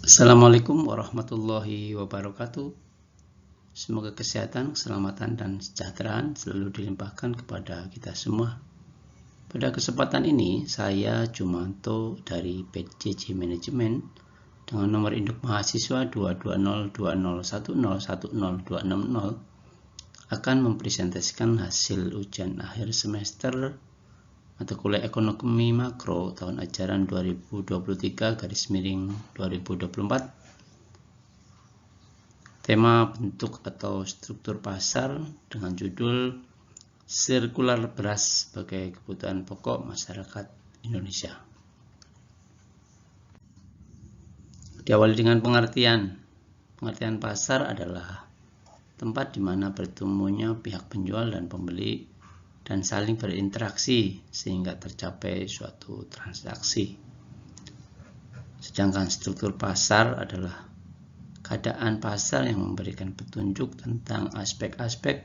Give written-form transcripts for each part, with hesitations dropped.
Assalamualaikum warahmatullahi wabarakatuh. Semoga kesehatan, keselamatan, dan kesejahteraan selalu dilimpahkan kepada kita semua. Pada kesempatan ini, saya Jumanto dari PJJ Manajemen dengan nomor induk mahasiswa 2202010102060 akan mempresentasikan hasil ujian akhir semester mata kuliah ekonomi makro tahun ajaran 2023/2024. Tema bentuk atau struktur pasar dengan judul Sirkular Beras sebagai kebutuhan pokok masyarakat Indonesia. Diawali dengan pengertian. Pengertian pasar adalah tempat di mana bertemunya pihak penjual dan pembeli dan saling berinteraksi sehingga tercapai suatu transaksi. Sedangkan struktur pasar adalah keadaan pasar yang memberikan petunjuk tentang aspek-aspek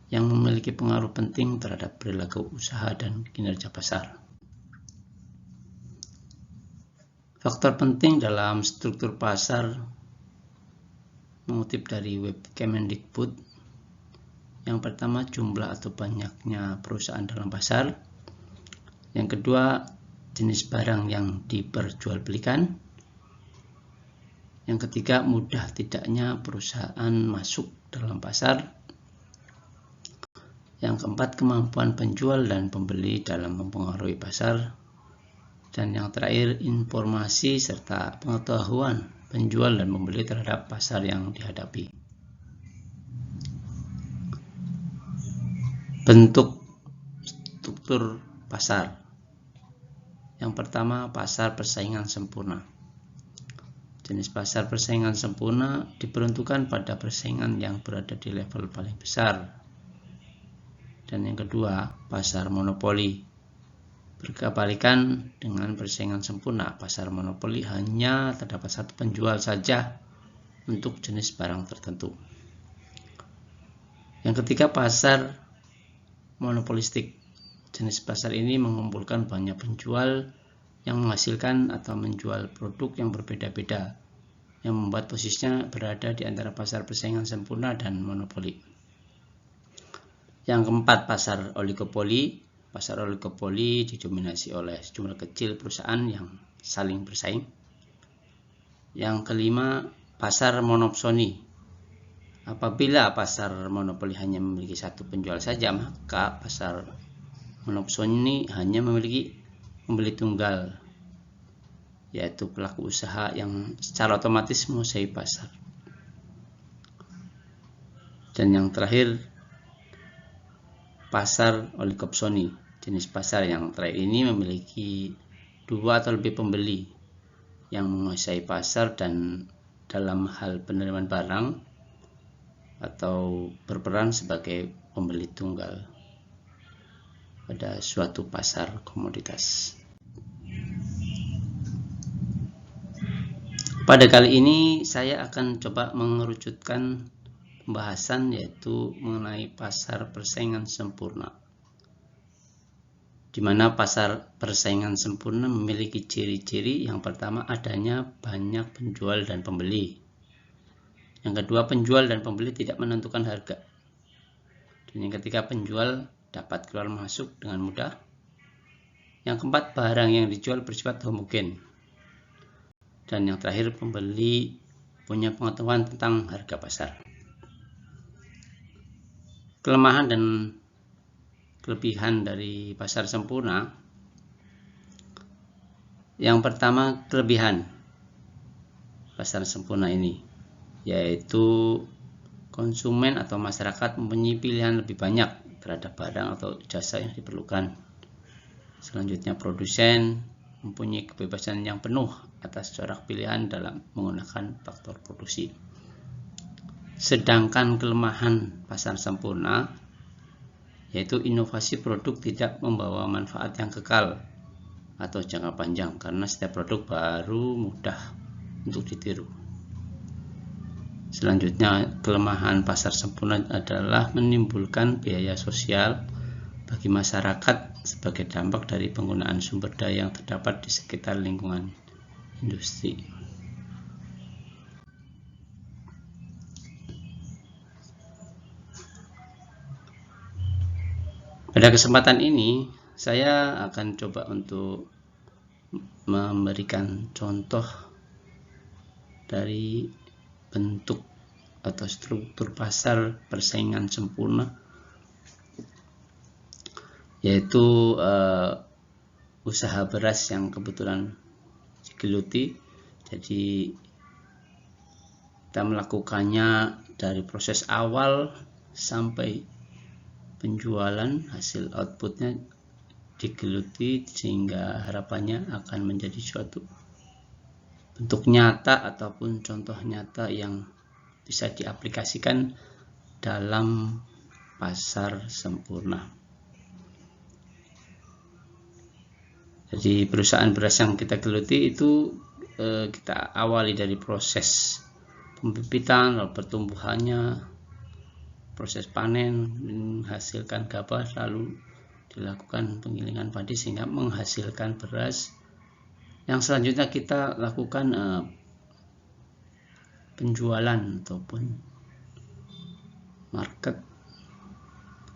yang memiliki pengaruh penting terhadap perilaku usaha dan kinerja pasar. Faktor penting dalam struktur pasar mengutip dari web Kemendikbud. Yang pertama, jumlah atau banyaknya perusahaan dalam pasar. Yang kedua, jenis barang yang diperjualbelikan. Yang ketiga, mudah tidaknya perusahaan masuk dalam pasar. Yang keempat, kemampuan penjual dan pembeli dalam mempengaruhi pasar. Dan yang terakhir, informasi serta pengetahuan penjual dan pembeli terhadap pasar yang dihadapi. Bentuk struktur pasar. Yang pertama, pasar persaingan sempurna. Jenis pasar persaingan sempurna diperuntukkan pada persaingan yang berada di level paling besar. Dan yang kedua, pasar monopoli. Berkebalikan dengan persaingan sempurna, pasar monopoli hanya terdapat satu penjual saja untuk jenis barang tertentu. Yang ketiga, pasar monopolistik. Jenis pasar ini mengumpulkan banyak penjual yang menghasilkan atau menjual produk yang berbeda-beda, yang membuat posisinya berada di antara pasar persaingan sempurna dan monopoli. Yang keempat, pasar oligopoli. Pasar oligopoli didominasi oleh sejumlah kecil perusahaan yang saling bersaing. Yang kelima, pasar monopsoni. Apabila pasar monopoli hanya memiliki satu penjual saja, maka pasar monopsoni hanya memiliki pembeli tunggal, yaitu pelaku usaha yang secara otomatis menguasai pasar. Dan yang terakhir, pasar oligopsoni. Jenis pasar yang terakhir ini memiliki dua atau lebih pembeli yang menguasai pasar dan dalam hal penerimaan barang atau berperan sebagai pembeli tunggal pada suatu pasar komoditas. Pada kali ini saya akan coba mengerucutkan pembahasan yaitu mengenai pasar persaingan sempurna, di mana pasar persaingan sempurna memiliki ciri-ciri. Yang pertama, adanya banyak penjual dan pembeli. Yang kedua, penjual dan pembeli tidak menentukan harga. Dan yang ketiga, penjual dapat keluar masuk dengan mudah. Yang keempat, barang yang dijual bersifat homogen. Dan yang terakhir, pembeli punya pengetahuan tentang harga pasar. Kelemahan dan kelebihan dari pasar sempurna. Yang pertama, kelebihan pasar sempurna ini, yaitu konsumen atau masyarakat mempunyai pilihan lebih banyak terhadap barang atau jasa yang diperlukan. Selanjutnya, produsen mempunyai kebebasan yang penuh atas corak pilihan dalam menggunakan faktor produksi. Sedangkan kelemahan pasar sempurna yaitu inovasi produk tidak membawa manfaat yang kekal atau jangka panjang karena setiap produk baru mudah untuk ditiru. Selanjutnya, kelemahan pasar sempurna adalah menimbulkan biaya sosial bagi masyarakat sebagai dampak dari penggunaan sumber daya yang terdapat di sekitar lingkungan industri. Pada kesempatan ini saya akan coba untuk memberikan contoh dari bentuk atau struktur pasar persaingan sempurna, yaitu usaha beras yang kebetulan digeluti. Jadi kita melakukannya dari proses awal sampai penjualan, hasil outputnya digeluti, sehingga harapannya akan menjadi suatu bentuk nyata ataupun contoh nyata yang bisa diaplikasikan dalam pasar sempurna. Jadi perusahaan beras yang kita geluti itu kita awali dari proses pembibitan, lalu pertumbuhannya, proses panen, menghasilkan gabah, lalu dilakukan penggilingan padi sehingga menghasilkan beras. Yang selanjutnya kita lakukan penjualan ataupun market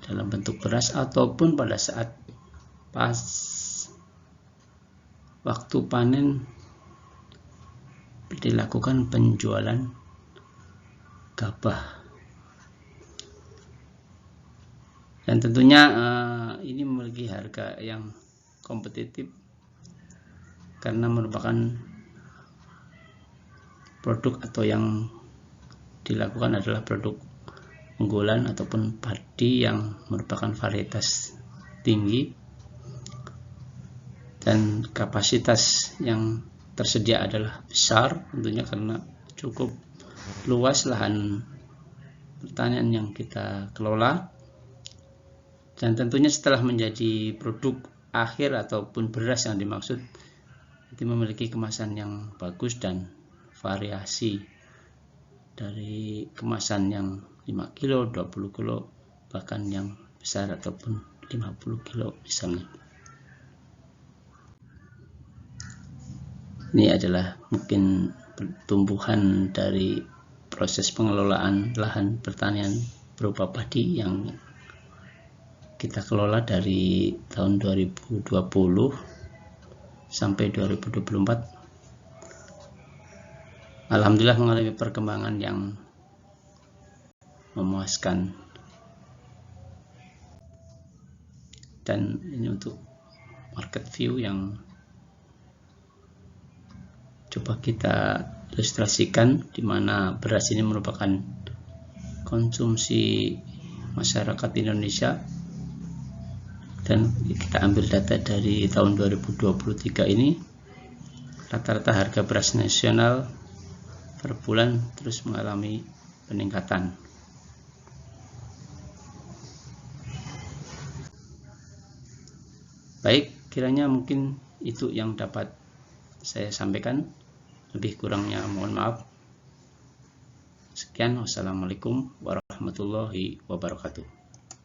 dalam bentuk beras, ataupun pada saat pas waktu panen dilakukan penjualan gabah. Dan tentunya ini memiliki harga yang kompetitif karena merupakan produk atau yang dilakukan adalah produk unggulan ataupun padi yang merupakan varietas tinggi, dan kapasitas yang tersedia adalah besar tentunya karena cukup luas lahan pertanian yang kita kelola. Dan tentunya setelah menjadi produk akhir ataupun beras yang dimaksud itu memiliki kemasan yang bagus dan variasi dari kemasan yang 5 kilo, 20 kilo, bahkan yang besar ataupun 50 kilo misalnya. Ini adalah mungkin pertumbuhan dari proses pengelolaan lahan pertanian berupa padi yang kita kelola dari tahun 2020 sampai 2024. Alhamdulillah mengalami perkembangan yang memuaskan. Dan ini untuk market view yang coba kita ilustrasikan, di mana beras ini merupakan konsumsi masyarakat Indonesia. Dan kita ambil data dari tahun 2023 ini, rata-rata harga beras nasional per bulan terus mengalami peningkatan. Baik, kiranya mungkin itu yang dapat saya sampaikan. Lebih kurangnya mohon maaf. Sekian, wassalamualaikum warahmatullahi wabarakatuh.